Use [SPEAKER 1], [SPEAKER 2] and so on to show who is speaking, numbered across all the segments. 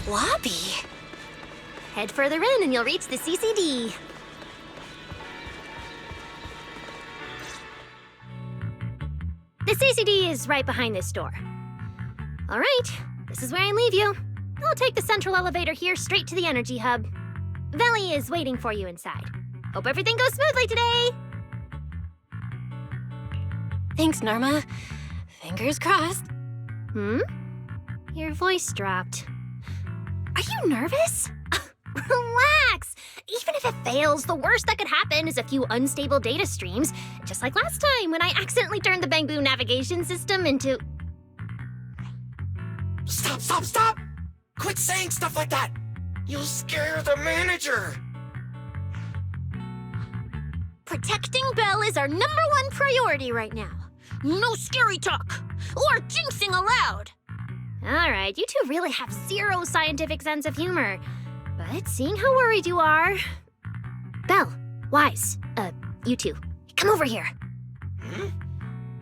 [SPEAKER 1] lobby. Head further in and you'll reach the CCD. The CCD is right behind this door. All right, this is where I leave you. I'll take the central elevator here straight to the energy hub. Veli is waiting for you inside. Hope everything goes smoothly today.
[SPEAKER 2] Thanks, Norma. Fingers crossed.
[SPEAKER 1] Your voice dropped. Are you nervous? Relax! Even if it fails, the worst that could happen is a few unstable data streams, just like last time when I accidentally turned the Bangbu navigation system into...
[SPEAKER 3] Stop! Quit saying stuff like that! You'll scare the manager!
[SPEAKER 1] Protecting Belle is our #1 priority right now. No scary talk, or jinxing allowed. All right, you two really have zero scientific sense of humor. But seeing how worried you are... Belle, Wise, you two, come over here.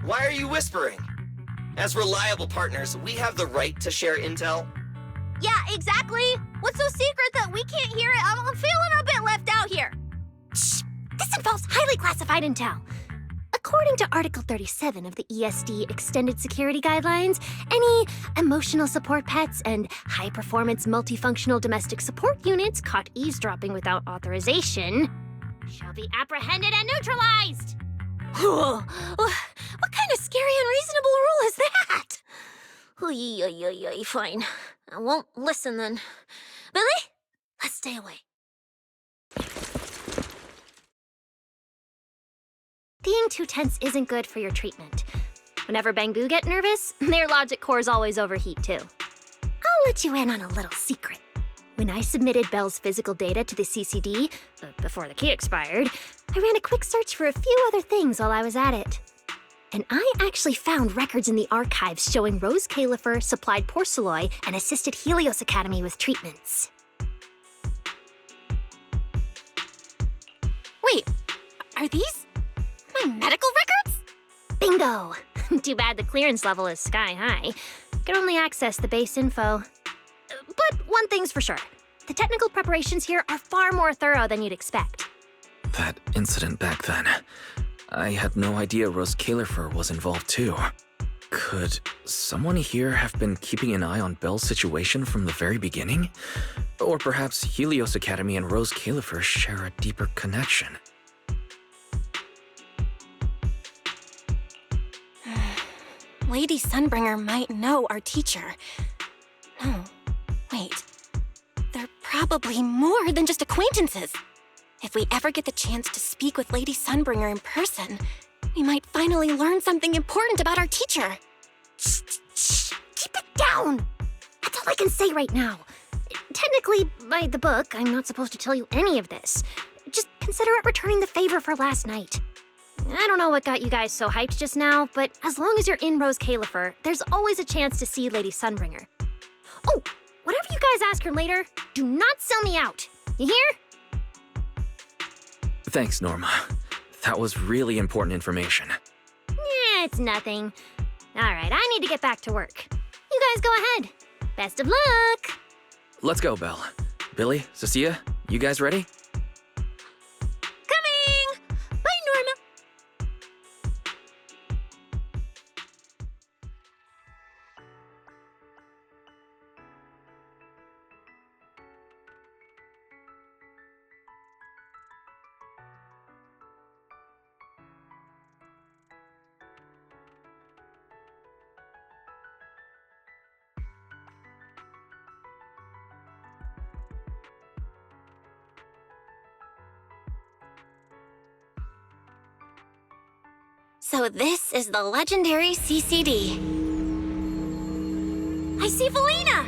[SPEAKER 3] Why are you whispering? As reliable partners, we have the right to share intel.
[SPEAKER 1] Yeah, exactly. What's so secret that we can't hear it? I'm feeling a bit left out here. Shh, this involves highly classified intel. According to Article 37 of the ESD Extended Security Guidelines, any emotional support pets and high-performance multifunctional domestic support units caught eavesdropping without authorization shall be apprehended and neutralized. What kind of scary, unreasonable rule is that? Fine. I won't listen then. Billy, let's stay away. Being too tense isn't good for your treatment. Whenever Bangbu get nervous, their logic cores always overheat too. I'll let you in on a little secret. When I submitted Belle's physical data to the CCD, before the key expired, I ran a quick search for a few other things while I was at it. And I actually found records in the archives showing Rose Califer supplied Porceloy and assisted Helios Academy with treatments.
[SPEAKER 2] Wait, are these my medical records?
[SPEAKER 1] Bingo! Too bad the clearance level is sky high. Can only access the base info. But one thing's for sure. The technical preparations here are far more thorough than you'd expect.
[SPEAKER 4] That incident back then, I had no idea Rose Califer was involved too. Could someone here have been keeping an eye on Belle's situation from the very beginning? Or perhaps Helios Academy and Rose Califer share a deeper connection?
[SPEAKER 2] Lady Sunbringer might know our teacher. No, wait. They're probably more than just acquaintances. If we ever get the chance to speak with Lady Sunbringer in person, we might finally learn something important about our teacher.
[SPEAKER 1] Shh, keep it down! That's all I can say right now. Technically, by the book, I'm not supposed to tell you any of this. Just consider it returning the favor for last night. I don't know what got you guys so hyped just now, but as long as you're in Rose Califer, there's always a chance to see Lady Sunbringer. Oh, whatever you guys ask her later, do not sell me out. You hear?
[SPEAKER 4] Thanks, Norma. That was really important information.
[SPEAKER 1] It's nothing. All right, I need to get back to work. You guys go ahead. Best of luck.
[SPEAKER 4] Let's go, Belle. Billy, Cecilia, you guys ready?
[SPEAKER 1] Coming! Bye, Norma.
[SPEAKER 2] So this is the legendary CCD. I see Valina!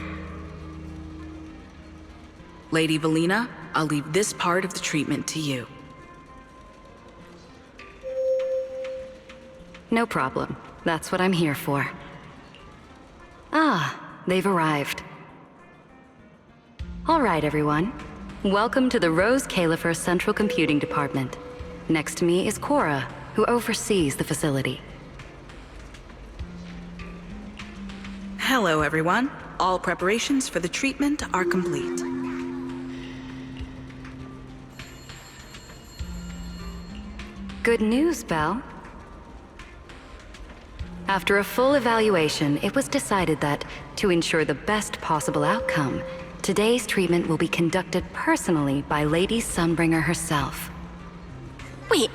[SPEAKER 5] Lady Valina, I'll leave this part of the treatment to you. No problem. That's what I'm here for. Ah, they've arrived. All right, everyone. Welcome to the Rose Califer Central Computing Department. Next to me is Cora, who oversees the facility.
[SPEAKER 6] Hello, everyone. All preparations for the treatment are complete.
[SPEAKER 5] Good news, Belle. After a full evaluation, it was decided that, to ensure the best possible outcome, today's treatment will be conducted personally by Lady Sunbringer herself.
[SPEAKER 2] Wait,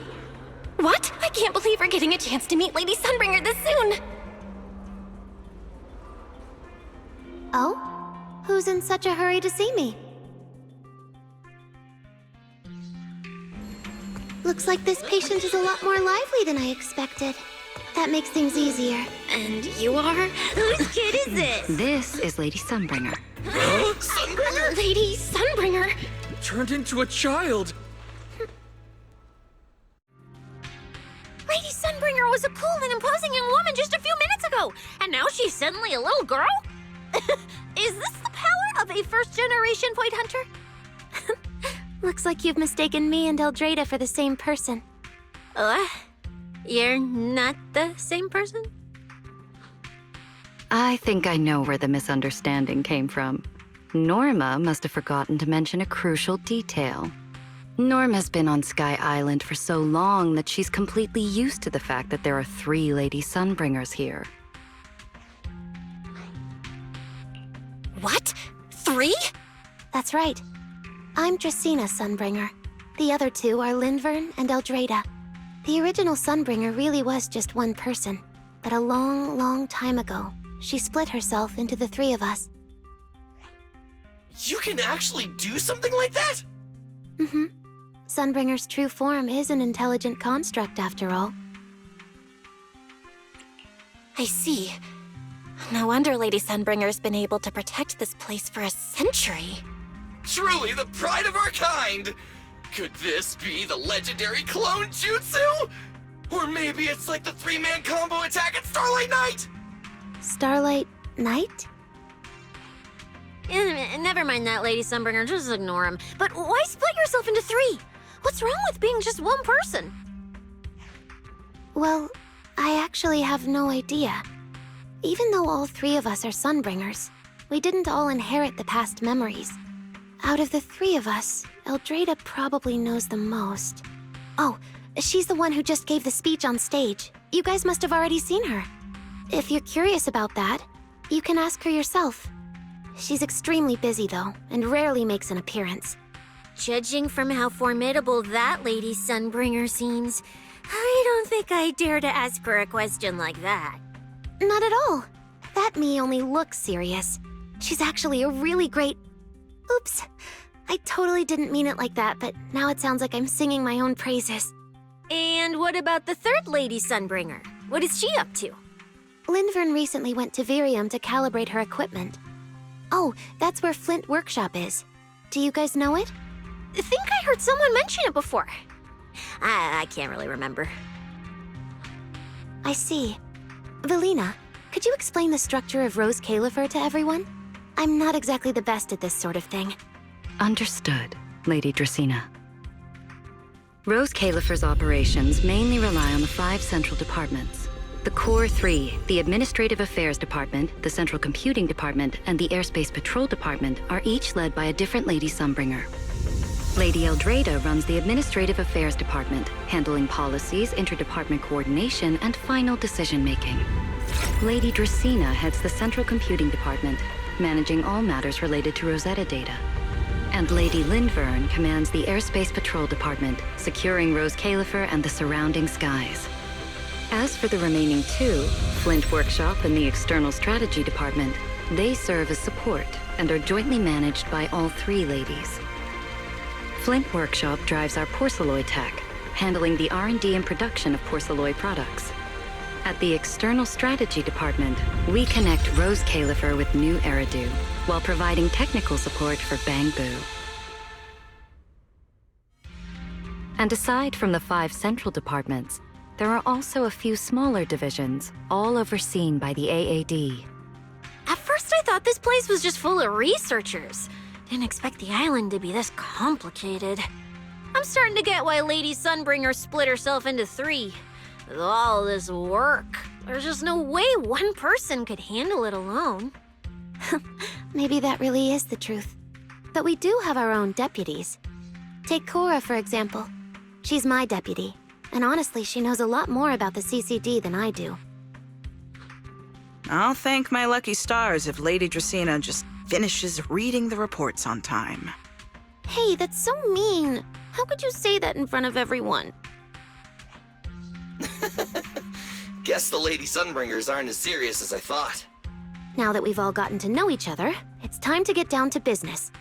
[SPEAKER 2] what? I can't believe we're getting a chance to meet Lady Sunbringer this soon!
[SPEAKER 1] Oh? Who's in such a hurry to see me? Looks like this patient is a lot more lively than I expected. That makes things easier.
[SPEAKER 2] And you are? Whose kid is this?
[SPEAKER 5] This is Lady Sunbringer.
[SPEAKER 3] Sunbringer?
[SPEAKER 2] Lady Sunbringer?
[SPEAKER 4] Turned into a child!
[SPEAKER 7] Lady Sunbringer was a cool and imposing young woman just a few minutes ago, and now she's suddenly a little girl? Is this the power of a first-generation point hunter?
[SPEAKER 1] Looks like you've mistaken me and Eldrada for the same person.
[SPEAKER 7] You're not the same person?
[SPEAKER 5] I think I know where the misunderstanding came from. Norma must have forgotten to mention a crucial detail. Norma's been on Sky Island for so long that she's completely used to the fact that there are 3 Lady Sunbringers here.
[SPEAKER 2] What? 3?
[SPEAKER 1] That's right. I'm Dracena Sunbringer. The other 2 are Lindvern and Eldrada. The original Sunbringer really was just one person, but a long, long time ago, she split herself into the 3 of us.
[SPEAKER 3] You can actually do something like that?
[SPEAKER 1] Mm-hmm. Sunbringer's true form is an intelligent construct, after all.
[SPEAKER 2] I see. No wonder Lady Sunbringer's been able to protect this place for a century.
[SPEAKER 3] Truly the pride of our kind! Could this be the legendary clone jutsu? Or maybe it's like the 3-man combo attack at Starlight Night?
[SPEAKER 1] Starlight Night?
[SPEAKER 7] Never mind that, Lady Sunbringer, just ignore him. But why split yourself into 3? What's wrong with being just one person?
[SPEAKER 1] Well, I actually have no idea. Even though all 3 of us are Sunbringers, we didn't all inherit the past memories. Out of the 3 of us, Eldrada probably knows the most. Oh, she's the one who just gave the speech on stage. You guys must have already seen her. If you're curious about that, you can ask her yourself. She's extremely busy, though, and rarely makes an appearance.
[SPEAKER 7] Judging from how formidable that Lady Sunbringer seems, I don't think I dare to ask her a question like that.
[SPEAKER 1] Not at all. That me only looks serious. She's actually a really great... Oops. I totally didn't mean it like that, but now it sounds like I'm singing my own praises.
[SPEAKER 7] And what about the 3rd Lady Sunbringer? What is she up to?
[SPEAKER 1] Lindvern recently went to Virium to calibrate her equipment. Oh, that's where Flint Workshop is. Do you guys know it?
[SPEAKER 7] I think I heard someone mention it before. I can't really remember.
[SPEAKER 1] I see. Velina, could you explain the structure of Rose Califer to everyone? I'm not exactly the best at this sort of thing.
[SPEAKER 5] Understood, Lady Dracena. Rose Califer's operations mainly rely on the 5 central departments. The Core 3, the Administrative Affairs Department, the Central Computing Department, and the Airspace Patrol Department are each led by a different Lady Sunbringer. Lady Eldrada runs the Administrative Affairs Department, handling policies, interdepartment coordination, and final decision-making. Lady Dracena heads the Central Computing Department, managing all matters related to Rosetta data. And Lady Lindvern commands the Airspace Patrol Department, securing Rose Califer and the surrounding skies. As for the remaining 2, Flint Workshop and the External Strategy Department, they serve as support and are jointly managed by all 3 ladies. Flint Workshop drives our porcelloy tech, handling the R&D and production of porcelloy products. At the External Strategy Department, we connect Rose Califer with new Eridu, while providing technical support for Bangbu. And aside from the 5 central departments, there are also a few smaller divisions, all overseen by the AAD.
[SPEAKER 7] At first I thought this place was just full of researchers. Didn't expect the island to be this complicated. I'm starting to get why Lady Sunbringer split herself into 3. With all this work, there's just no way one person could handle it alone.
[SPEAKER 1] Maybe that really is the truth. But we do have our own deputies. Take Cora, for example. She's my deputy, and honestly, she knows a lot more about the CCD than I do.
[SPEAKER 6] I'll thank my lucky stars if Lady Dracaena just finishes reading the reports on time.
[SPEAKER 1] Hey, that's so mean. How could you say that in front of everyone?
[SPEAKER 3] Guess the Lady Sunbringers aren't as serious as I thought.
[SPEAKER 1] Now that we've all gotten to know each other, it's time to get down to business.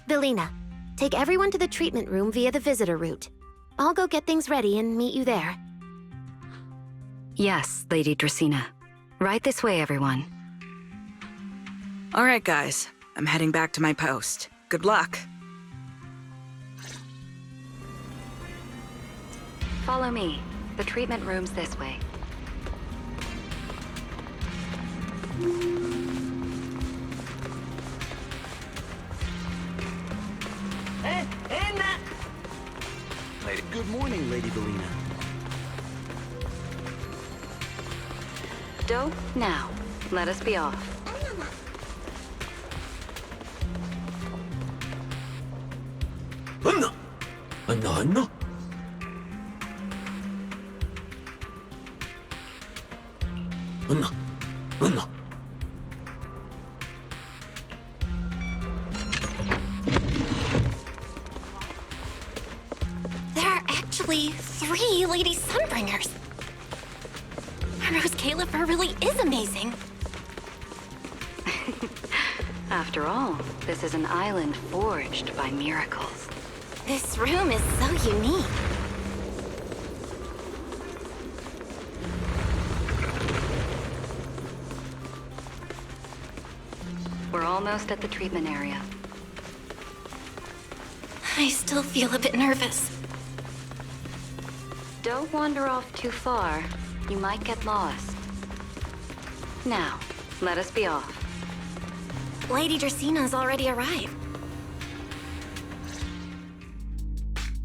[SPEAKER 1] Belina, take everyone to the treatment room via the visitor route. I'll go get things ready and meet you there.
[SPEAKER 5] Yes, Lady Dracaena. Right this way, everyone.
[SPEAKER 6] All right, guys. I'm heading back to my post. Good luck.
[SPEAKER 5] Follow me. The treatment room's this way.
[SPEAKER 8] Good morning, Lady Belina.
[SPEAKER 5] Dope, now. Let us be off.
[SPEAKER 8] Anna! Anna, Anna! Anna! Anna!
[SPEAKER 2] There are actually 3 Lady Sunbringers. Rose Califer really is amazing.
[SPEAKER 5] After all, this is an island forged by miracles.
[SPEAKER 2] This room is so unique.
[SPEAKER 5] We're almost at the treatment area.
[SPEAKER 2] I still feel a bit nervous.
[SPEAKER 5] Don't wander off too far. You might get lost. Now, let us be off.
[SPEAKER 2] Lady Dracaena's already arrived.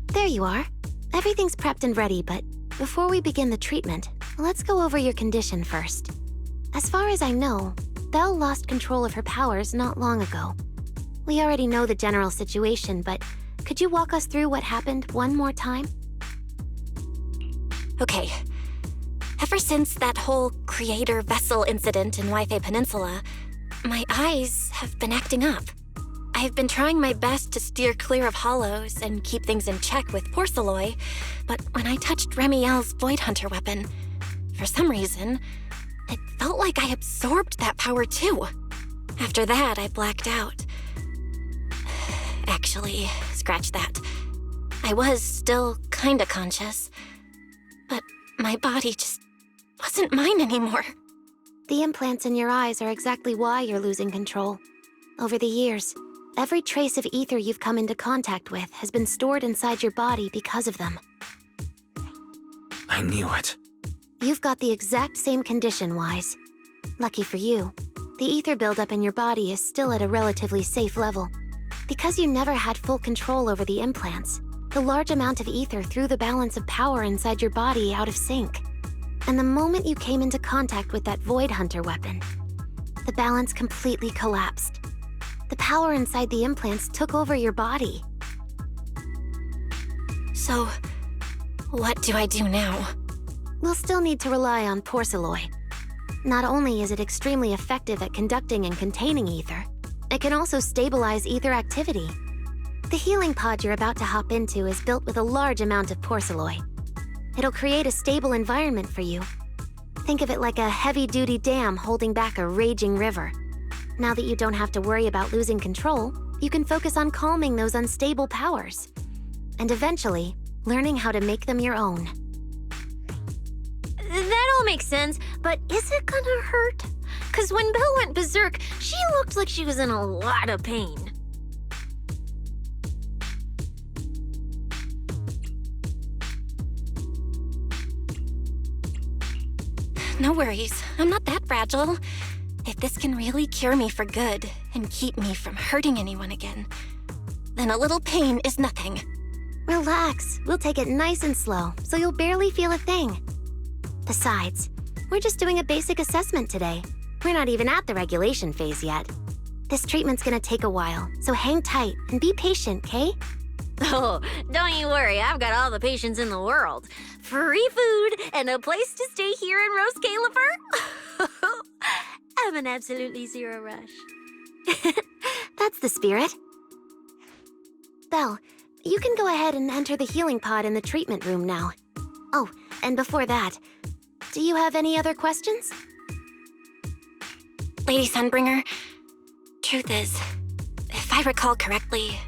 [SPEAKER 1] There you are. Everything's prepped and ready, but before we begin the treatment, let's go over your condition first. As far as I know, Belle lost control of her powers not long ago. We already know the general situation, but could you walk us through what happened one more time?
[SPEAKER 2] Okay. Ever since that whole creator vessel incident in Wi-Fi Peninsula, my eyes have been acting up. I've been trying my best to steer clear of hollows and keep things in check with Porceloy, but when I touched Remiel's Void Hunter weapon, for some reason, it felt like I absorbed that power too. After that, I blacked out. Actually, scratch that. I was still kinda conscious, but my body just wasn't mine anymore.
[SPEAKER 1] The implants in your eyes are exactly why you're losing control. Over the years, every trace of ether you've come into contact with has been stored inside your body because of them.
[SPEAKER 4] I knew it.
[SPEAKER 1] You've got the exact same condition, Wise. Lucky for you, the ether buildup in your body is still at a relatively safe level. Because you never had full control over the implants, the large amount of ether threw the balance of power inside your body out of sync. And the moment you came into contact with that Void Hunter weapon, the balance completely collapsed. The power inside the implants took over your body.
[SPEAKER 2] So, what do I do now?
[SPEAKER 1] We'll still need to rely on Porceloy. Not only is it extremely effective at conducting and containing ether, it can also stabilize ether activity. The healing pod you're about to hop into is built with a large amount of Porceloy. It'll create a stable environment for you. Think of it like a heavy-duty dam holding back a raging river. Now that you don't have to worry about losing control, you can focus on calming those unstable powers. And eventually, learning how to make them your own.
[SPEAKER 7] That all makes sense, but is it gonna hurt? 'Cause when Belle went berserk, she looked like she was in a lot of pain.
[SPEAKER 2] No worries, I'm not that fragile. If this can really cure me for good and keep me from hurting anyone again, then a little pain is nothing.
[SPEAKER 1] Relax, we'll take it nice and slow, so you'll barely feel a thing. Besides, we're just doing a basic assessment today. We're not even at the regulation phase yet. This treatment's gonna take a while, so hang tight and be patient, Kay?
[SPEAKER 7] Oh, don't you worry, I've got all the patience in the world. Free food and a place to stay here in Rose Califer. I'm an absolutely zero rush.
[SPEAKER 1] That's the spirit. Belle, you can go ahead and enter the healing pod in the treatment room now. Oh, and before that, do you have any other questions?
[SPEAKER 2] Lady Sunbringer, truth is, if I recall correctly,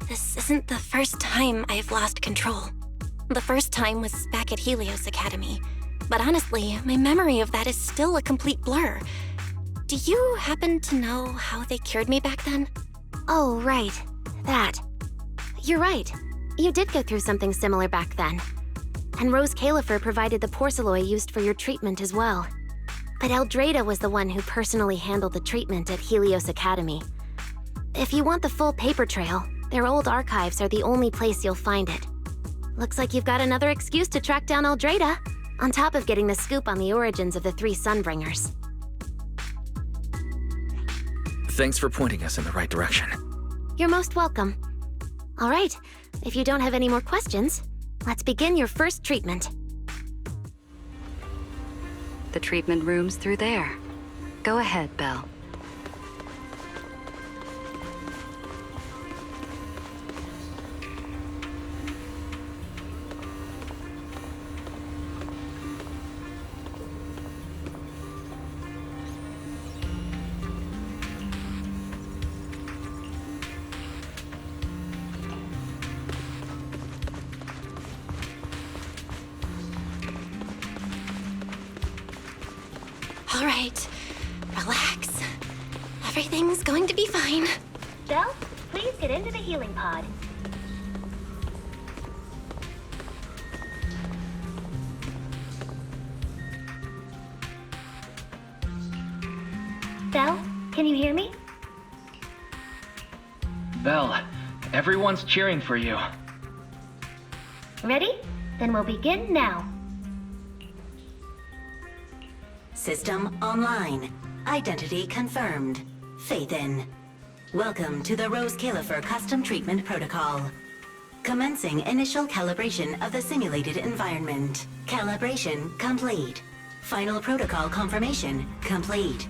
[SPEAKER 2] this isn't the first time I've lost control. The first time was back at Helios Academy. But honestly, my memory of that is still a complete blur. Do you happen to know how they cured me back then?
[SPEAKER 1] Oh, right. That. You're right. You did go through something similar back then. And Rose Califer provided the porcelain used for your treatment as well. But Eldrada was the one who personally handled the treatment at Helios Academy. If you want the full paper trail, their old archives are the only place you'll find it. Looks like you've got another excuse to track down Eldrada, on top of getting the scoop on the origins of the 3 Sunbringers.
[SPEAKER 4] Thanks for pointing us in the right direction.
[SPEAKER 1] You're most welcome. All right, if you don't have any more questions, let's begin your first treatment.
[SPEAKER 5] The treatment room's through there. Go ahead, Belle.
[SPEAKER 2] All right, relax. Everything's going to be fine.
[SPEAKER 1] Belle, please get into the healing pod. Belle, can you hear me?
[SPEAKER 9] Belle, everyone's cheering for you.
[SPEAKER 1] Ready? Then we'll begin now.
[SPEAKER 10] System online. Identity confirmed. Faith in. Welcome to the Rose Califer Custom Treatment Protocol. Commencing initial calibration of the simulated environment. Calibration complete. Final protocol confirmation complete.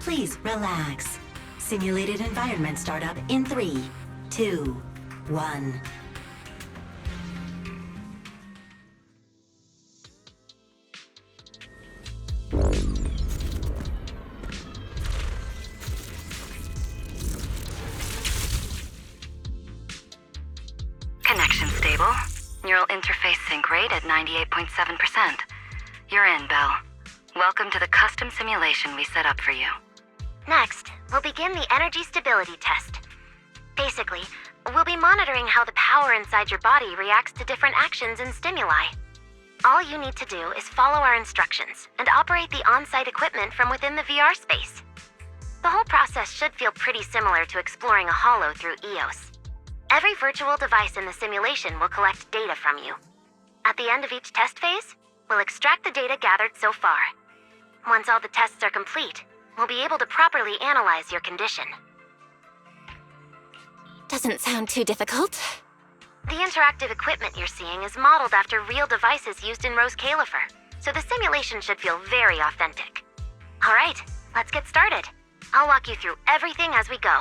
[SPEAKER 10] Please relax. Simulated environment startup in 3, 2, 1.
[SPEAKER 5] Connection stable. Neural interface sync rate at 98.7%. You're in, Belle. Welcome to the custom simulation we set up for you.
[SPEAKER 1] Next, we'll begin the energy stability test. Basically, we'll be monitoring how the power inside your body reacts to different actions and stimuli. All you need to do is follow our instructions and operate the on-site equipment from within the VR space. The whole process should feel pretty similar to exploring a holo through EOS. Every virtual device in the simulation will collect data from you. At the end of each test phase, we'll extract the data gathered so far. Once all the tests are complete, we'll be able to properly analyze your condition.
[SPEAKER 2] Doesn't sound too difficult.
[SPEAKER 1] The interactive equipment you're seeing is modeled after real devices used in Rose Califer, so the simulation should feel very authentic. All right, let's get started. I'll walk you through everything as we go.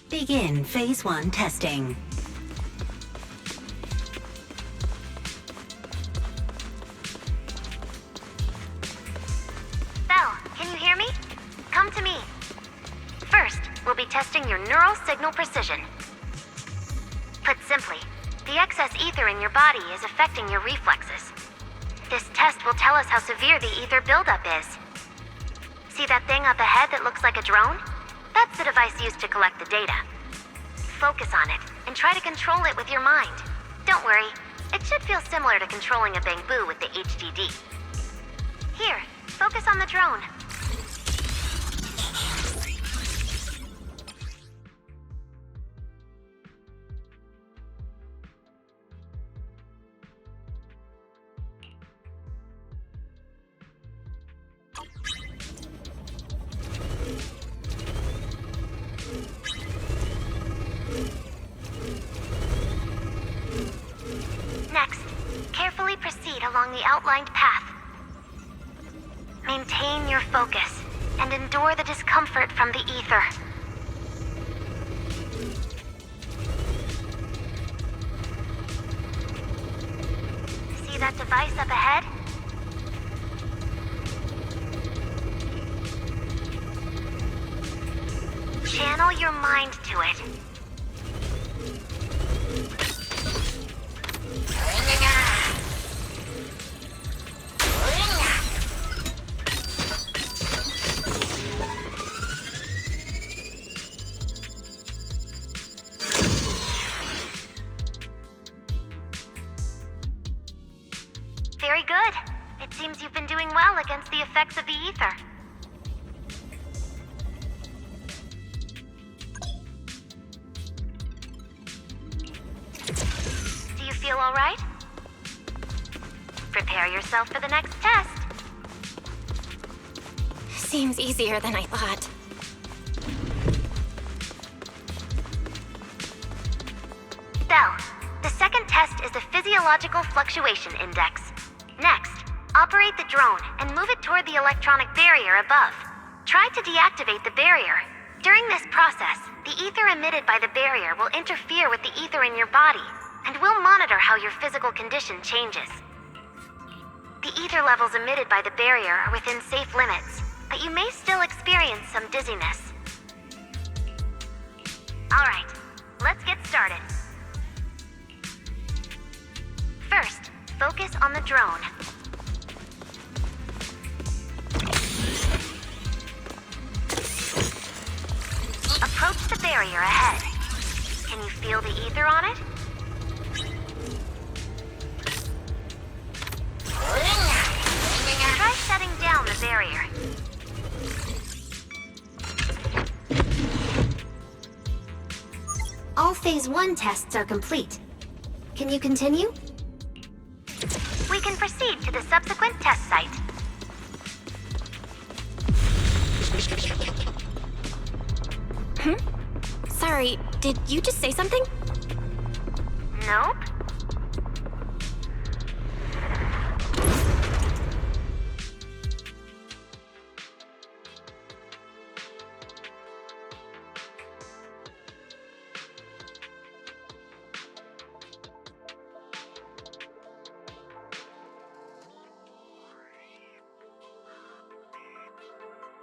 [SPEAKER 10] Begin Phase 1 testing.
[SPEAKER 1] Belle, can you hear me? Come to me. First, we'll be testing your neural signal precision. Put simply, the excess ether in your body is affecting your reflexes. This test will tell us how severe the ether buildup is. See that thing up ahead that looks like a drone? That's the device used to collect the data. Focus on it, and try to control it with your mind. Don't worry, it should feel similar to controlling a bamboo with the HDD. Here, focus on the drone. along the outlined path. Maintain your focus and endure the discomfort from the ether. See that device up ahead? Channel your mind to it. Very good. It seems you've been doing well against the effects of the ether. Do you feel all right? Prepare yourself for the next test.
[SPEAKER 2] Seems easier than I thought.
[SPEAKER 1] Belle, the second test is the Physiological Fluctuation Index. Next, operate the drone and move it toward the electronic barrier above. Try to deactivate the barrier. During this process, the ether emitted by the barrier will interfere with the ether in your body, and we'll monitor how your physical condition changes. The ether levels emitted by the barrier are within safe limits, but you may still experience some dizziness. Alright, let's get started. First, focus on the drone. Approach the barrier ahead. Can you feel the ether on it? Try shutting down the barrier. All Phase 1 tests are complete. Can you continue? We can proceed to the subsequent test site.
[SPEAKER 2] Sorry, did you just say something?
[SPEAKER 1] Nope.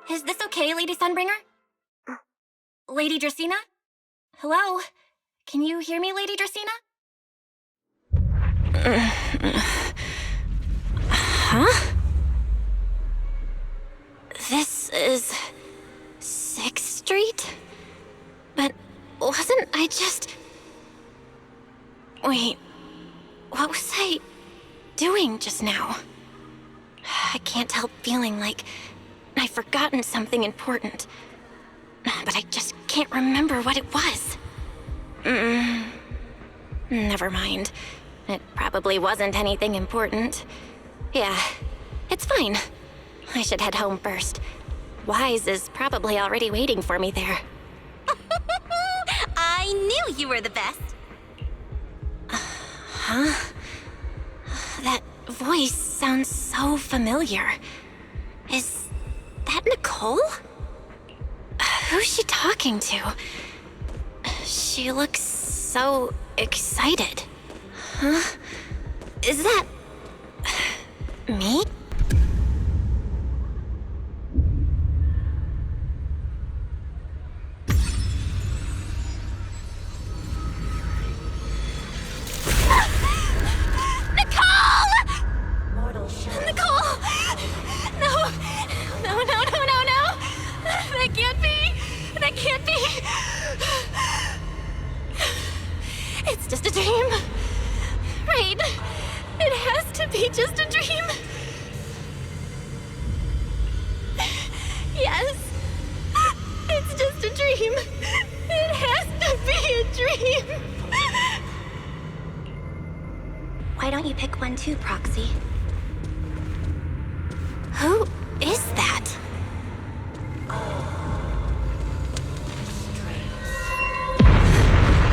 [SPEAKER 2] Is this okay, Lady Sunbringer? Lady Dracena? Hello? Can you hear me, Lady Dracena? Huh? This is 6th Street? But wasn't I just... Wait, what was I doing just now? I can't help feeling like I've forgotten something important. But I just can't remember what it was. Never mind. It probably wasn't anything important. Yeah, it's fine. I should head home first. Wise is probably already waiting for me there.
[SPEAKER 7] I knew you were the best.
[SPEAKER 2] Huh? That voice sounds so familiar. Is that Nicole? Who's she talking to? She looks so excited. Huh? Is that... me? Nicole! No! No, no, no, no, no! That can't be! That can't be! It's just a dream. Right. It has to be just a dream. Yes. It's just a dream. It has to be a dream.
[SPEAKER 1] Why don't you pick one too, Proxy?
[SPEAKER 2] Who is that?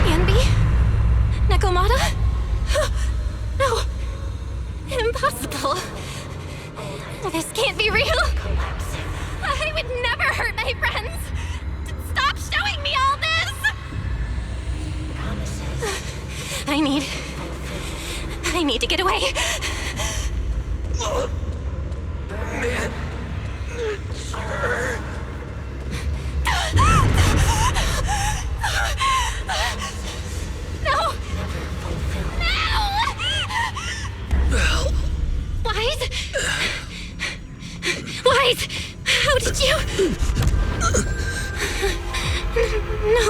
[SPEAKER 2] Yanbi? Nekomata? No! Impossible! I need to get away.
[SPEAKER 3] Man. Sure.
[SPEAKER 2] No!
[SPEAKER 3] Belle.
[SPEAKER 2] Wise? Wise! How did you... No.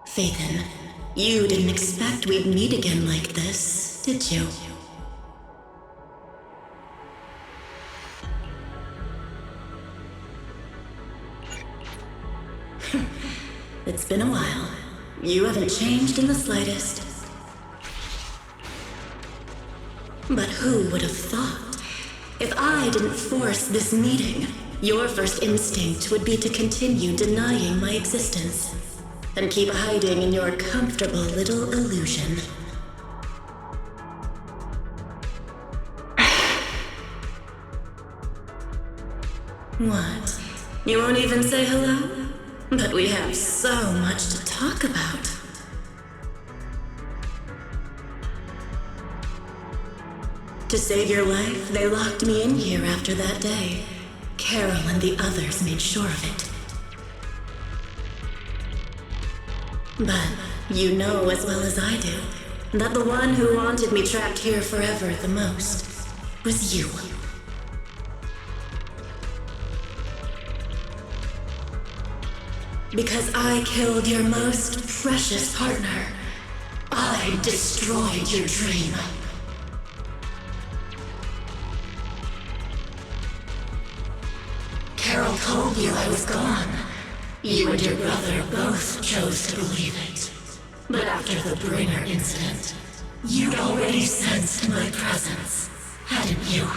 [SPEAKER 10] Faithin, you didn't expect we'd meet again like this, did you? It's been a while. You haven't changed in the slightest. But who would have thought? If I didn't force this meeting, your first instinct would be to continue denying my existence and keep hiding in your comfortable little illusion. What? You won't even say hello? But we have so much to talk about. To save your life, they locked me in here after that day. Carol and the others made sure of it. But you know as well as I do that the one who wanted me trapped here forever the most was you. Because I killed your most precious partner. I destroyed your dream. Carol told you I was gone. You and your brother both chose to believe it. But after the Bringer incident, you'd already sensed my presence, hadn't you?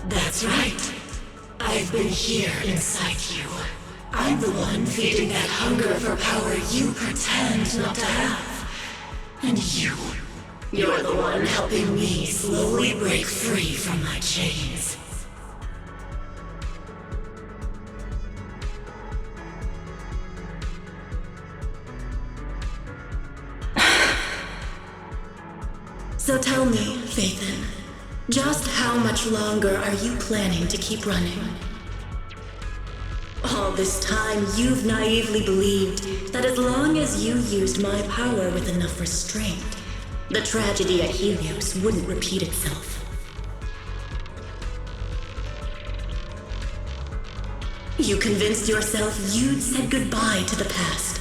[SPEAKER 10] That's right. I've been here inside you. I'm the one feeding that hunger for power you pretend not to have. And you're the one helping me slowly break free from my chains. So tell me, Faithin, just how much longer are you planning to keep running? All this time, you've naively believed that as long as you used my power with enough restraint, the tragedy at Helios wouldn't repeat itself. You convinced yourself you'd said goodbye to the past.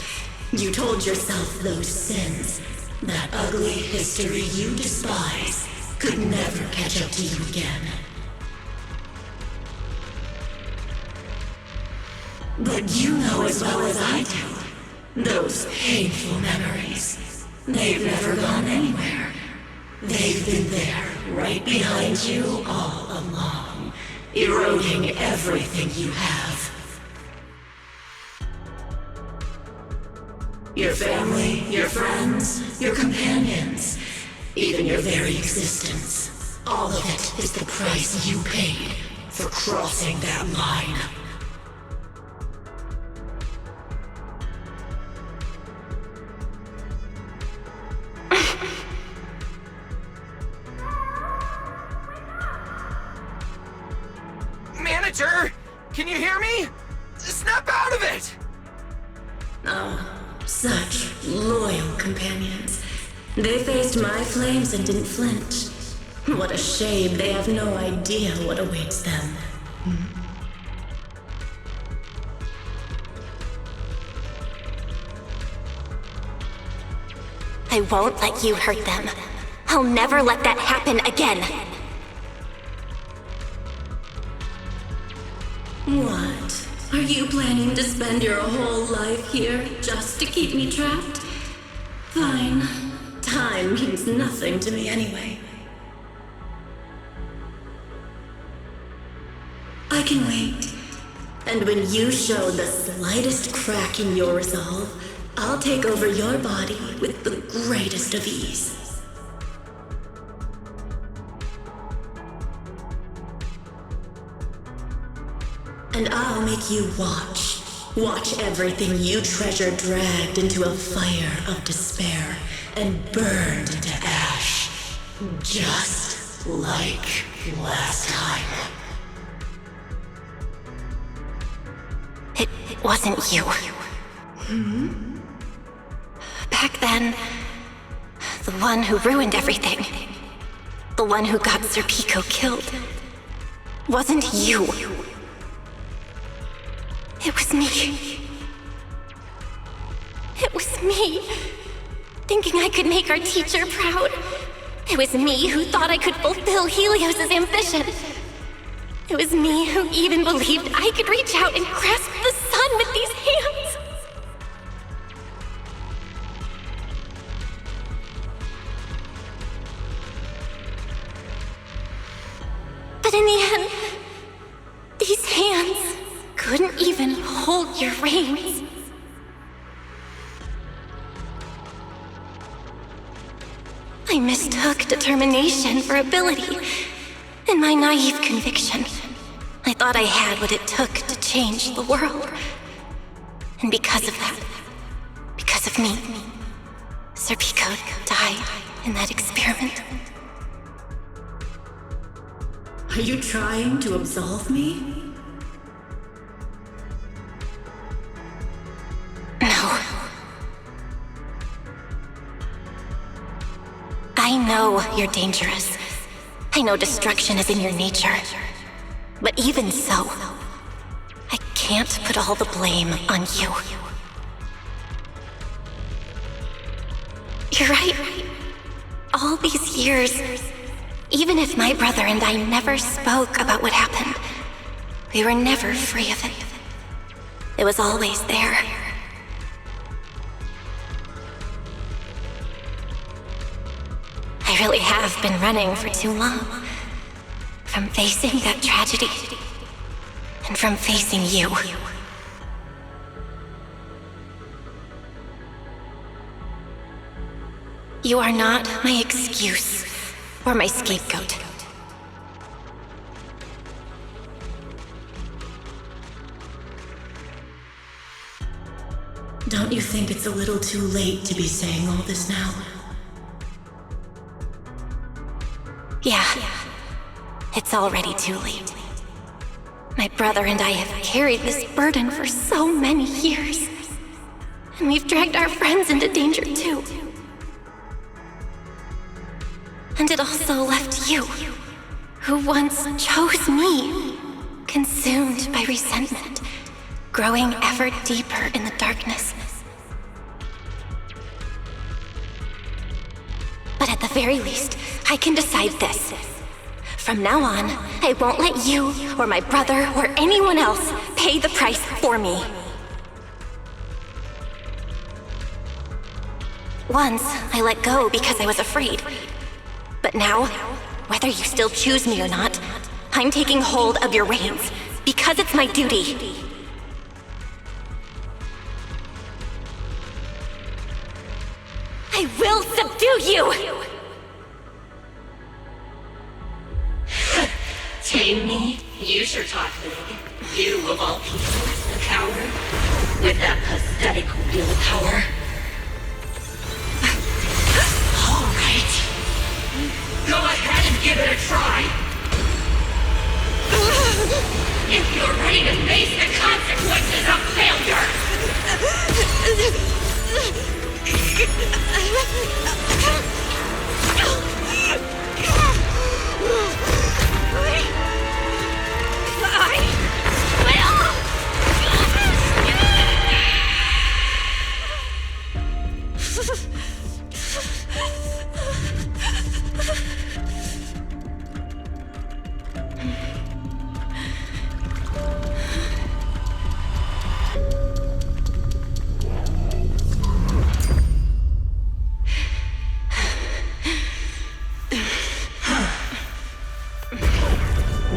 [SPEAKER 10] You told yourself those sins, that ugly history you despise, could never catch up to you again. But you know as well as I do, those painful memories, they've never gone anywhere. They've been there, right behind you all along, eroding everything you have. Your family, your friends, your companions, even your very existence. All of it is the price you paid for crossing that line.
[SPEAKER 3] Manager! Can you hear me? Snap out of it!
[SPEAKER 10] Oh, such loyal companions. They faced my flames and didn't flinch. What a shame they have no idea what awaits them.
[SPEAKER 2] I won't let you hurt them. I'll never let that happen again.
[SPEAKER 10] What? Are you planning to spend your whole life here just to keep me trapped? Fine. Time means nothing to me anyway. I can wait. And when you show the slightest crack in your resolve, I'll take over your body with the greatest of ease. And I'll make you watch. Watch everything you treasure dragged into a fire of despair and burned into ash. Just like last time.
[SPEAKER 2] It wasn't you. Back then, the one who ruined everything, the one who got Sir Pico killed, wasn't you. It was me. It was me, thinking I could make our teacher proud. It was me who thought I could fulfill Helios's ambition. It was me who even believed I could reach out and grasp the sun with these hands. But in the end, these hands couldn't even hold your reins. I mistook determination for ability. In my naive conviction, I thought I had what it took to change the world. And because of that, because of me, Sir Pico died in that experiment.
[SPEAKER 10] Are you trying to absolve me?
[SPEAKER 2] No. I know you're dangerous. I know destruction is in your nature. But even so, I can't put all the blame on you. You're right. All these years, even if my brother and I never spoke about what happened, we were never free of it. It was always there. I really have been running for too long. From facing that tragedy, and from facing you. You are not my excuse or my scapegoat.
[SPEAKER 10] Don't you think it's a little too late to be saying all this now?
[SPEAKER 2] Yeah, it's already too late. My brother and I have carried this burden for so many years. And we've dragged our friends into danger too. And it also left you, who once chose me, consumed by resentment, growing ever deeper in the darkness. But at the very least, I can decide this. From now on, I won't let you, or my brother, or anyone else pay the price for me. Once, I let go because I was afraid. But now, whether you still choose me or not, I'm taking hold of your reins, because it's my duty. I will subdue you!
[SPEAKER 10] Tame me? You sure talk big. You, of all people, a coward. With that pathetic willpower. All right. Go ahead and give it a try. If you're ready to face the consequences of failure.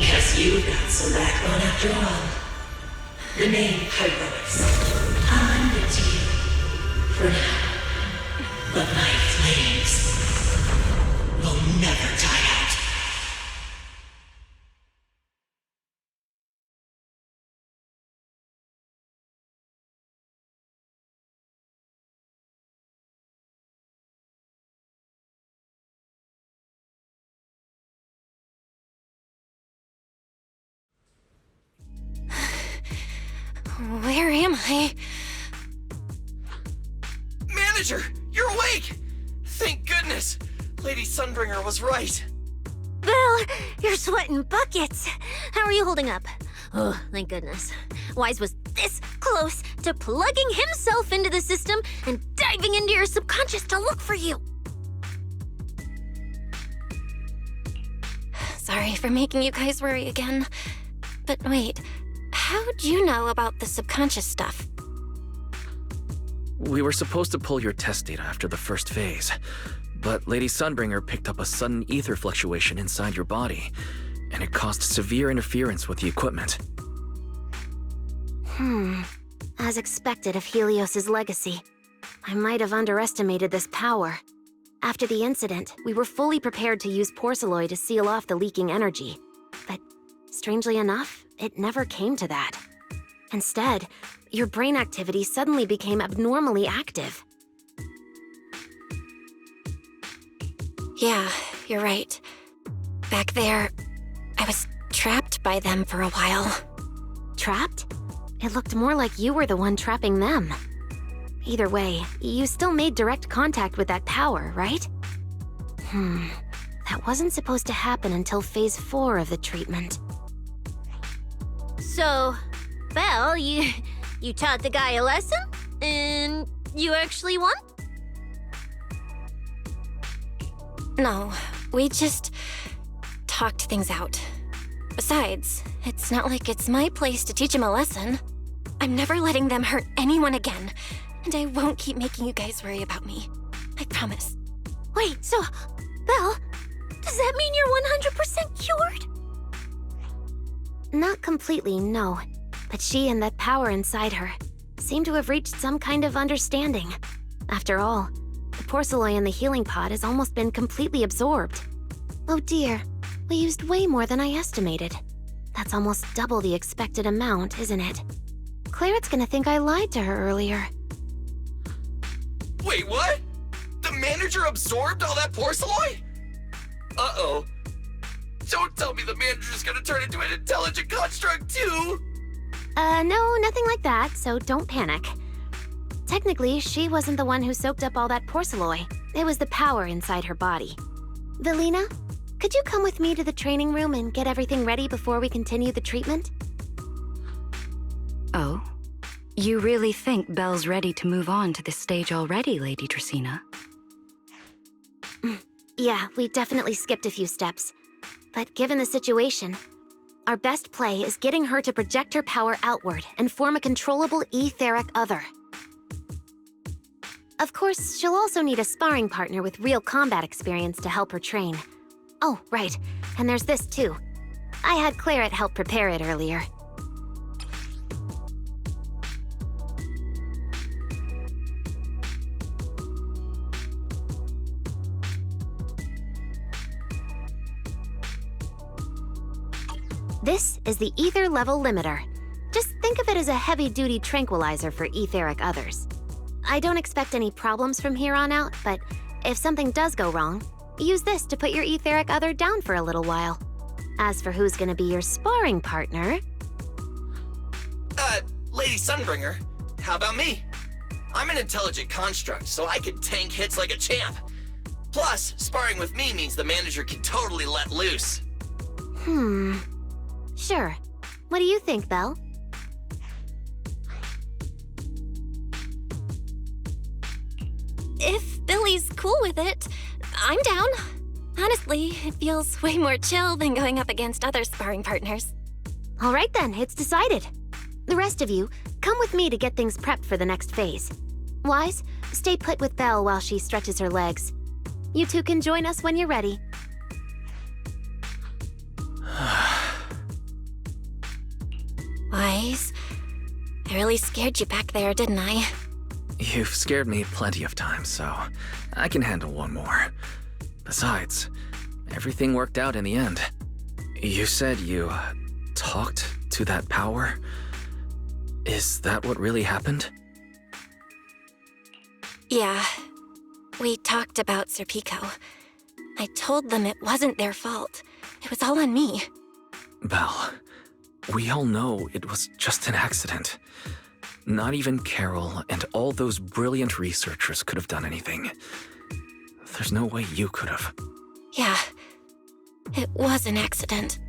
[SPEAKER 10] Guess you've got some backbone after all. The name Heroics. I'll lend it to you. For now. But my flames will never die out.
[SPEAKER 2] Where am I?
[SPEAKER 3] Manager, you're awake! Thank goodness! Lady Sunbringer was right.
[SPEAKER 7] Belle, you're sweating buckets. How are you holding up? Oh, thank goodness. Wise was this close to plugging himself into the system and diving into your subconscious to look for you.
[SPEAKER 2] Sorry for making you guys worry again. But wait, how'd you know about the subconscious stuff?
[SPEAKER 4] We were supposed to pull your test data after the first phase, but Lady Sunbringer picked up a sudden ether fluctuation inside your body, and it caused severe interference with the equipment.
[SPEAKER 1] As expected of Helios's legacy, I might have underestimated this power. After the incident, we were fully prepared to use porcelain to seal off the leaking energy. But strangely enough, it never came to that. Instead, your brain activity suddenly became abnormally active.
[SPEAKER 2] Yeah, you're right. Back there, I was trapped by them for a while.
[SPEAKER 1] Trapped? It looked more like you were the one trapping them. Either way, you still made direct contact with that power, right? That wasn't supposed to happen until Phase 4 of the treatment.
[SPEAKER 7] So, Belle, you taught the guy a lesson? And you actually won?
[SPEAKER 2] No, we just talked things out. Besides, it's not like it's my place to teach him a lesson. I'm never letting them hurt anyone again, and I won't keep making you guys worry about me. I promise.
[SPEAKER 7] Wait, so, Belle, does that mean you're 100% cured?
[SPEAKER 1] Not completely, no. But she and that power inside her seem to have reached some kind of understanding. After all, the porcelain in the healing pod has almost been completely absorbed. Oh dear, we used way more than I estimated. That's almost double the expected amount, isn't it? Clarette's gonna think I lied to her earlier.
[SPEAKER 3] Wait, what? The manager absorbed all that porcelain? Uh-oh. Don't tell me the manager's gonna turn into an intelligent construct too!
[SPEAKER 1] No, nothing like that, so don't panic. Technically, she wasn't the one who soaked up all that porcelain. It was the power inside her body. Velina, could you come with me to the training room and get everything ready before we continue the treatment?
[SPEAKER 5] Oh? You really think Belle's ready to move on to this stage already, Lady Dracena?
[SPEAKER 1] Yeah, we definitely skipped a few steps. But given the situation, our best play is getting her to project her power outward and form a controllable etheric other. Of course, she'll also need a sparring partner with real combat experience to help her train. Oh, right, and there's this too. I had Clarette help prepare it earlier. This is the ether level limiter. Just think of it as a heavy-duty tranquilizer for etheric others. I don't expect any problems from here on out, but if something does go wrong, use this to put your etheric other down for a little while. As for who's gonna be your sparring partner...
[SPEAKER 3] Lady Sunbringer, how about me? I'm an intelligent construct, so I can tank hits like a champ. Plus, sparring with me means the manager can totally let loose.
[SPEAKER 1] Sure. What do you think, Belle?
[SPEAKER 2] If Billy's cool with it, I'm down. Honestly, it feels way more chill than going up against other sparring partners.
[SPEAKER 1] All right then, it's decided. The rest of you, come with me to get things prepped for the next phase. Wise, stay put with Belle while she stretches her legs. You two can join us when you're ready.
[SPEAKER 2] days. I really scared you back there, didn't I?
[SPEAKER 4] You've scared me plenty of times, so I can handle one more. Besides, everything worked out in the end. You said you talked to that power? Is that what really happened?
[SPEAKER 2] Yeah. We talked about Serpico. I told them it wasn't their fault. It was all on me.
[SPEAKER 4] Belle, we all know it was just an accident. Not even Carol and all those brilliant researchers could have done anything. There's no way you could have.
[SPEAKER 2] Yeah. It was an accident.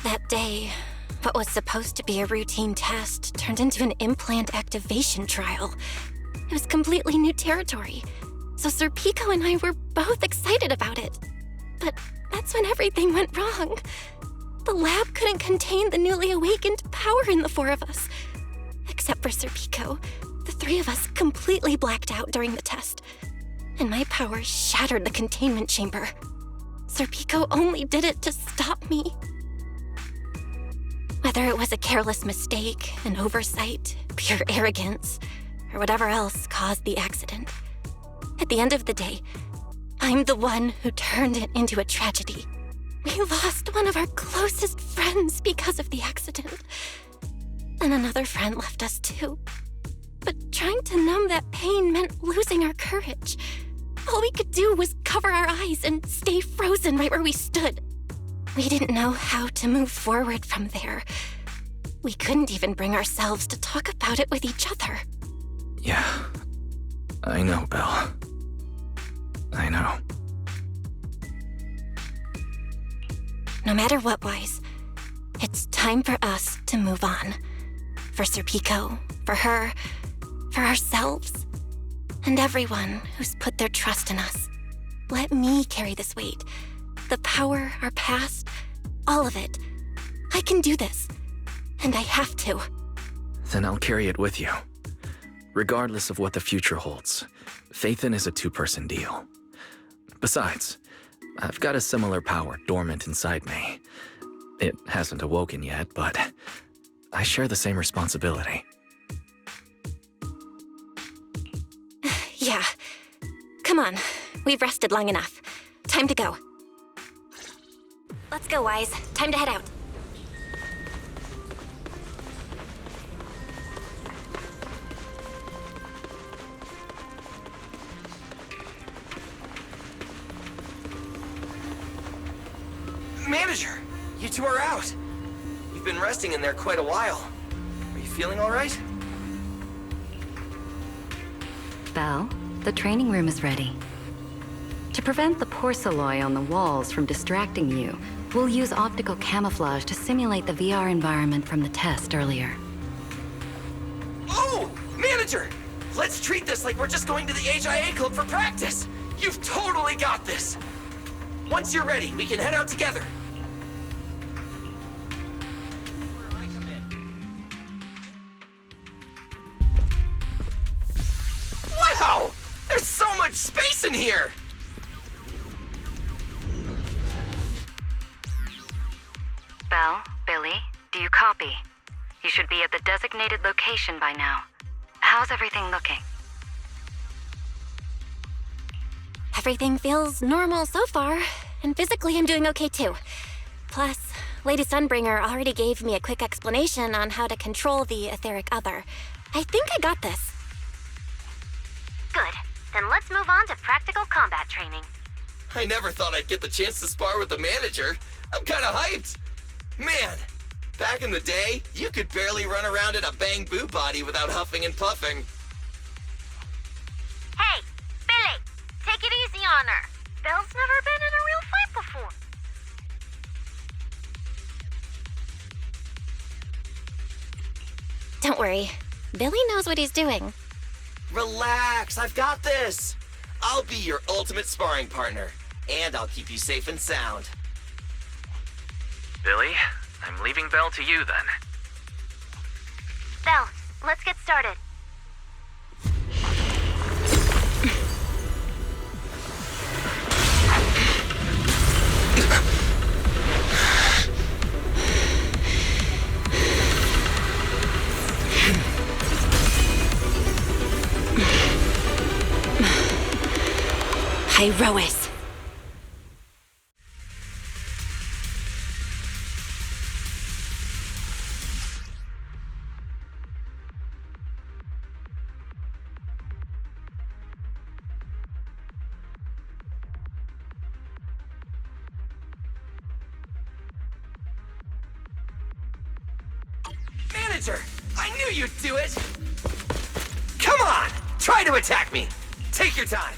[SPEAKER 2] That day, what was supposed to be a routine test turned into an implant activation trial. It was completely new territory. So Serpico and I were both excited about it. But that's when everything went wrong. The lab couldn't contain the newly awakened power in the four of us. Except for Serpico, the three of us completely blacked out during the test. And my power shattered the containment chamber. Serpico only did it to stop me. Whether it was a careless mistake, an oversight, pure arrogance, or whatever else caused the accident, at the end of the day, I'm the one who turned it into a tragedy. We lost one of our closest friends because of the accident. And another friend left us too. But trying to numb that pain meant losing our courage. All we could do was cover our eyes and stay frozen right where we stood. We didn't know how to move forward from there. We couldn't even bring ourselves to talk about it with each other.
[SPEAKER 4] Yeah, I know, Belle. I know.
[SPEAKER 2] No matter what, Wise, it's time for us to move on. For Serpico, for her, for ourselves, and everyone who's put their trust in us. Let me carry this weight. The power, our past, all of it. I can do this, and I have to.
[SPEAKER 4] Then I'll carry it with you. Regardless of what the future holds, Phaethon is a two-person deal. Besides, I've got a similar power dormant inside me. It hasn't awoken yet, but I share the same responsibility.
[SPEAKER 2] Yeah. Come on. We've rested long enough. Time to go. Let's go, Wise. Time to head out.
[SPEAKER 3] Manager, you two are out. You've been resting in there quite a while. Are you feeling all right?
[SPEAKER 5] Belle, the training room is ready. To prevent the porcelain on the walls from distracting you, we'll use optical camouflage to simulate the VR environment from the test earlier.
[SPEAKER 3] Oh, Manager! Let's treat this like we're just going to the HIA club for practice. You've totally got this. Once you're ready, we can head out together. Wow! There's so much space in here!
[SPEAKER 5] Belle, Billy, do you copy? You should be at the designated location by now. How's everything looking?
[SPEAKER 2] Everything feels normal so far, and physically I'm doing okay too. Plus, Lady Sunbringer already gave me a quick explanation on how to control the etheric other. I think I got this.
[SPEAKER 1] Good. Then let's move on to practical combat training.
[SPEAKER 3] I never thought I'd get the chance to spar with the manager. I'm kinda hyped. Man, back in the day, you could barely run around in a bang-boo body without huffing and puffing.
[SPEAKER 1] Hey, Billy, take it easy on her. Belle's never been in a real fight before.
[SPEAKER 2] Don't worry. Billy knows what he's doing.
[SPEAKER 3] Relax, I've got this. I'll be your ultimate sparring partner, and I'll keep you safe and sound.
[SPEAKER 4] Billy, I'm leaving Belle to you then.
[SPEAKER 1] Belle, let's get started.
[SPEAKER 2] Pyrois.
[SPEAKER 3] Manager! I knew you'd do it! Come on! Try to attack me! Take your time!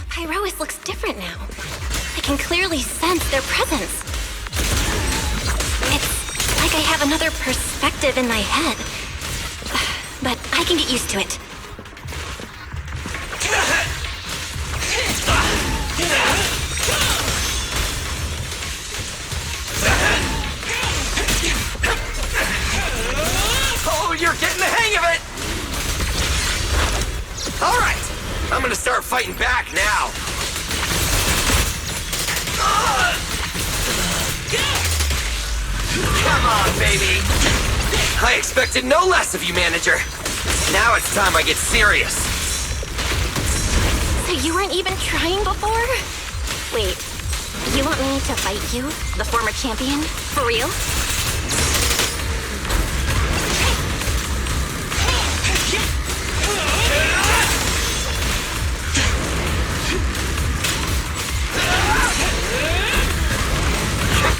[SPEAKER 2] Pyrois looks different now. I can clearly sense their presence. It's like I have another perspective in my head. But I can get used to it.
[SPEAKER 3] Oh, you're getting the hang of it! Alright! I'm gonna start fighting back now! Come on, baby! I expected no less of you, Manager! Now it's time I get serious!
[SPEAKER 2] So you weren't even trying before? Wait, you want me to fight you, the former champion? For real?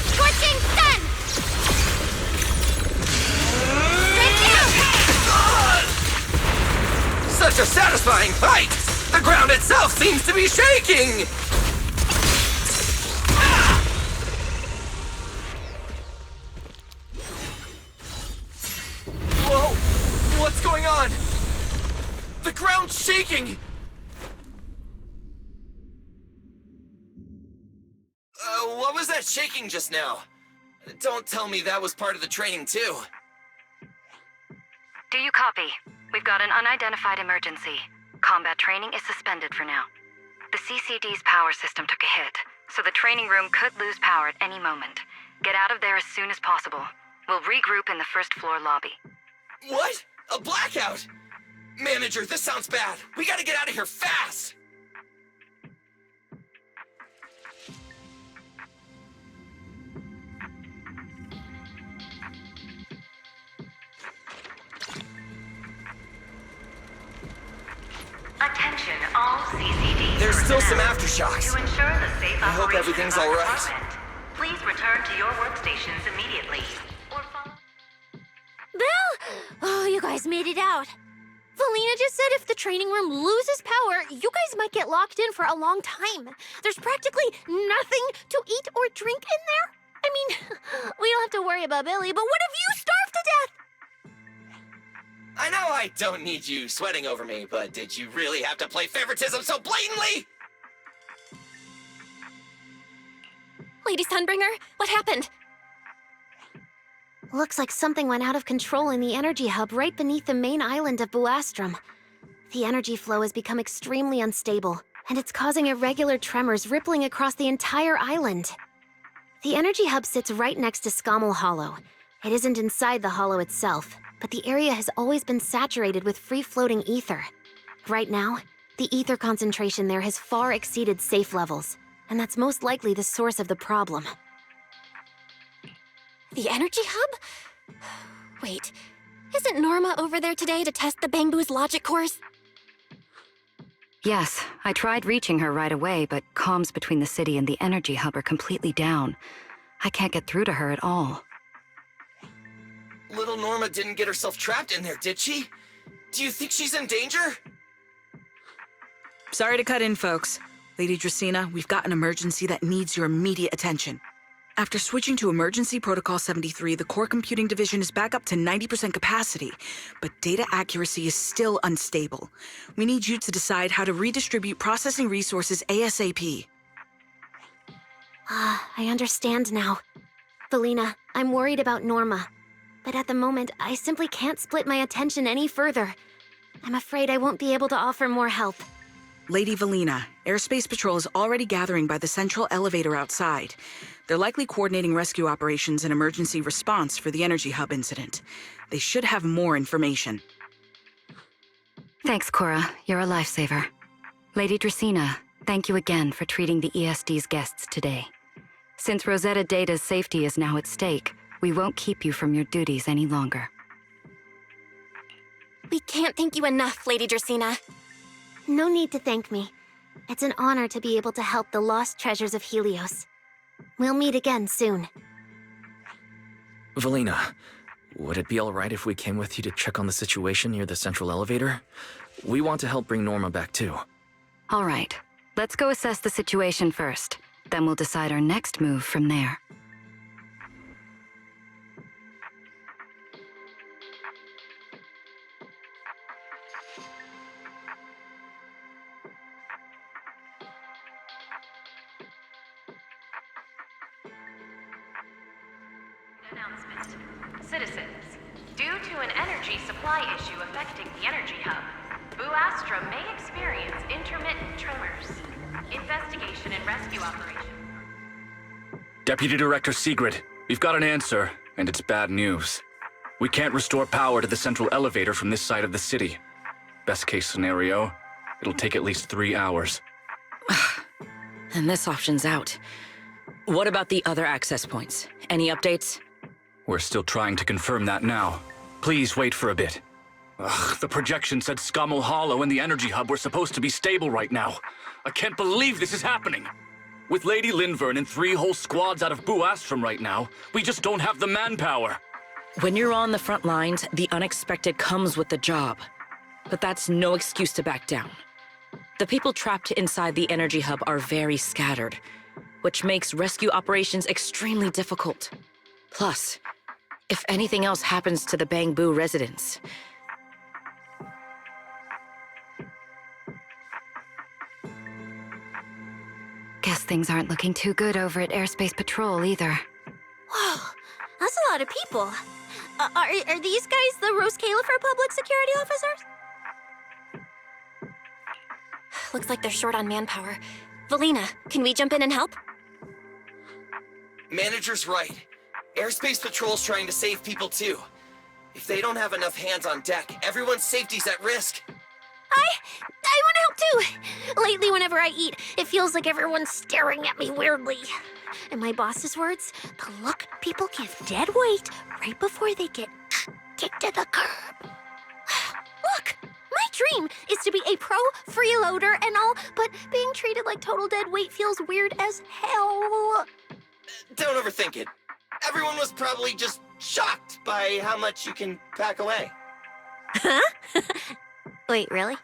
[SPEAKER 7] Scorching sun! Strike down!
[SPEAKER 3] Such a satisfying fight! The ground itself seems to be shaking! Whoa! What's going on? The ground's shaking! What was that shaking just now? Don't tell me that was part of the training too.
[SPEAKER 5] Do you copy? We've got an unidentified emergency. Combat training is suspended for now. The CCD's power system took a hit, so the training room could lose power at any moment. Get out of there as soon as possible. We'll regroup in the first floor lobby.
[SPEAKER 3] What? A blackout? Manager, this sounds bad. We gotta get out of here fast!
[SPEAKER 5] Attention all CCD.
[SPEAKER 3] There's still some aftershocks.
[SPEAKER 5] To ensure the safe
[SPEAKER 3] I hope
[SPEAKER 5] operation
[SPEAKER 3] everything's
[SPEAKER 5] of our
[SPEAKER 3] all right.
[SPEAKER 5] department, please return to your workstations immediately. Or follow.
[SPEAKER 7] Belle! Oh, you guys made it out. Felina just said if the training room loses power, you guys might get locked in for a long time. There's practically nothing to eat or drink in there. I mean, we don't have to worry about Billy, but what if you starve to death?
[SPEAKER 3] I know I don't need you sweating over me, but did you really have to play favoritism so blatantly?
[SPEAKER 2] Lady Sunbringer, what happened?
[SPEAKER 1] Looks like something went out of control in the energy hub right beneath the main island of Buastrum. The energy flow has become extremely unstable, and it's causing irregular tremors rippling across the entire island. The energy hub sits right next to Scommel Hollow. It isn't inside the hollow itself, but the area has always been saturated with free-floating ether. Right now, the ether concentration there has far exceeded safe levels, and that's most likely the source of the problem.
[SPEAKER 2] The energy hub? Wait, isn't Norma over there today to test the Bangbu's logic cores?
[SPEAKER 5] Yes, I tried reaching her right away, but comms between the city and the energy hub are completely down. I can't get through to her at all.
[SPEAKER 3] Little Norma didn't get herself trapped in there, did she? Do you think she's in danger?
[SPEAKER 6] Sorry to cut in, folks. Lady Dracena, we've got an emergency that needs your immediate attention. After switching to Emergency Protocol 73, the Core Computing Division is back up to 90% capacity, but data accuracy is still unstable. We need you to decide how to redistribute processing resources ASAP.
[SPEAKER 1] I understand now. Felina, I'm worried about Norma. But at the moment, I simply can't split my attention any further. I'm afraid I won't be able to offer more help.
[SPEAKER 6] Lady Valina, Airspace Patrol is already gathering by the central elevator outside. They're likely coordinating rescue operations and emergency response for the energy hub incident. They should have more information.
[SPEAKER 5] Thanks, Cora. You're a lifesaver. Lady Dracena, Thank you again for treating the ESD's guests today. Since Rosetta Data's safety is now at stake, we won't keep you from your duties any longer.
[SPEAKER 2] We can't thank you enough, Lady Dracena.
[SPEAKER 1] No need to thank me. It's an honor to be able to help the lost treasures of Helios. We'll meet again soon.
[SPEAKER 4] Valina, would it be alright if we came with you to check on the situation near the central elevator? We want to help bring Norma back too.
[SPEAKER 5] All right, let's go assess the situation first. Then we'll decide our next move from there.
[SPEAKER 11] Announcement. Citizens, due to an energy supply issue affecting the energy hub, Boo Astra may experience intermittent tremors. Investigation and rescue operation.
[SPEAKER 12] Deputy Director Sigrid, we've got an answer, and it's bad news. We can't restore power to the central elevator from this side of the city. Best case scenario, it'll take at least 3 hours.
[SPEAKER 6] And this option's out. What about the other access points? Any updates?
[SPEAKER 12] We're still trying to confirm that now. Please wait for a bit. Ugh, the projection said Scommel Hollow and the energy hub were supposed to be stable right now. I can't believe this is happening. With Lady Linvern and 3 whole squads out of Boo Astrum right now, we just don't have the manpower.
[SPEAKER 6] When you're on the front lines, the unexpected comes with the job. But that's no excuse to back down. The people trapped inside the energy hub are very scattered, which makes rescue operations extremely difficult. Plus, if anything else happens to the Bangbu residents...
[SPEAKER 5] Guess things aren't looking too good over at Airspace Patrol either.
[SPEAKER 7] Whoa, that's a lot of people. Are these guys the Rose Califer public security officers?
[SPEAKER 2] Looks like they're short on manpower. Valina, can we jump in and help?
[SPEAKER 3] Manager's right. Airspace Patrol's trying to save people too. If they don't have enough hands on deck, everyone's safety's at risk.
[SPEAKER 7] I want to help too. Lately, whenever I eat, it feels like everyone's staring at me weirdly. In my boss's words, the look people give dead weight right before they get kicked to the curb. Look, my dream is to be a pro freeloader and all, but being treated like total dead weight feels weird as hell.
[SPEAKER 3] Don't overthink it. Everyone was probably just shocked by how much you can pack away.
[SPEAKER 7] Huh? Wait, really?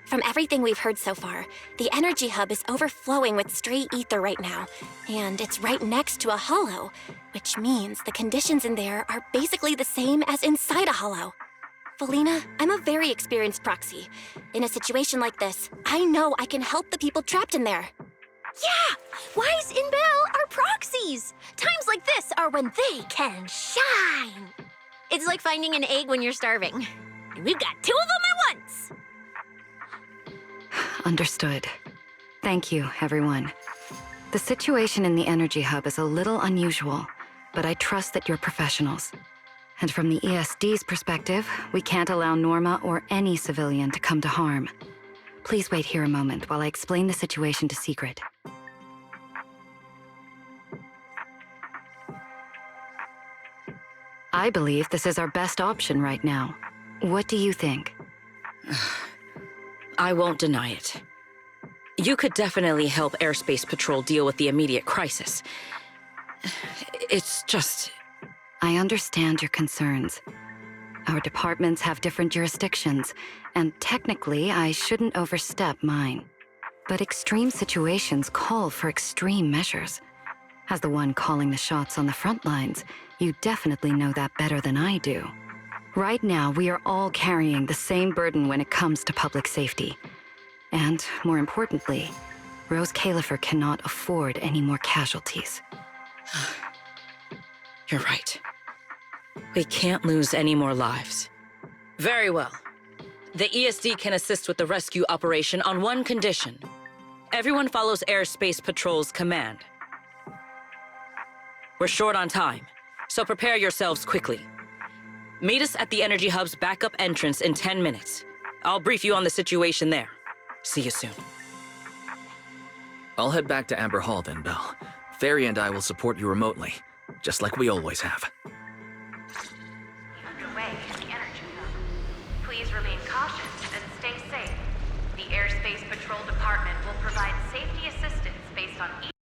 [SPEAKER 2] From everything we've heard so far, the energy hub is overflowing with stray ether right now, and it's right next to a hollow, which means the conditions in there are basically the same as inside a hollow. Valina, I'm a very experienced proxy. In a situation like this, I know I can help the people trapped in there.
[SPEAKER 7] Yeah! Wise in Bell are proxies! Times like this are when they can shine! It's like finding an egg when you're starving. We've got 2 of them at once!
[SPEAKER 5] Understood. Thank you, everyone. The situation in the energy hub is a little unusual, but I trust that you're professionals. And from the ESD's perspective, we can't allow Norma or any civilian to come to harm. Please wait here a moment while I explain the situation to Sigrid. I believe this is our best option right now. What do you think?
[SPEAKER 6] I won't deny it. You could definitely help Airspace Patrol deal with the immediate crisis. It's just...
[SPEAKER 5] I understand your concerns. Our departments have different jurisdictions, and technically, I shouldn't overstep mine. But extreme situations call for extreme measures. As the one calling the shots on the front lines, you definitely know that better than I do. Right now, we are all carrying the same burden when it comes to public safety. And, more importantly, Rose Califer cannot afford any more casualties.
[SPEAKER 6] You're right. We can't lose any more lives. Very well. The ESD can assist with the rescue operation on one condition. Everyone follows Airspace Patrol's command. We're short on time, so prepare yourselves quickly. Meet us at the Energy Hub's backup entrance in 10 minutes. I'll brief you on the situation there. See you soon.
[SPEAKER 4] I'll head back to Amber Hall then, Belle. Fairy and I will support you remotely, just like we always have.
[SPEAKER 11] Underway in the energy hub. Please remain cautious and stay safe. The Airspace Patrol Department will provide safety assistance based on each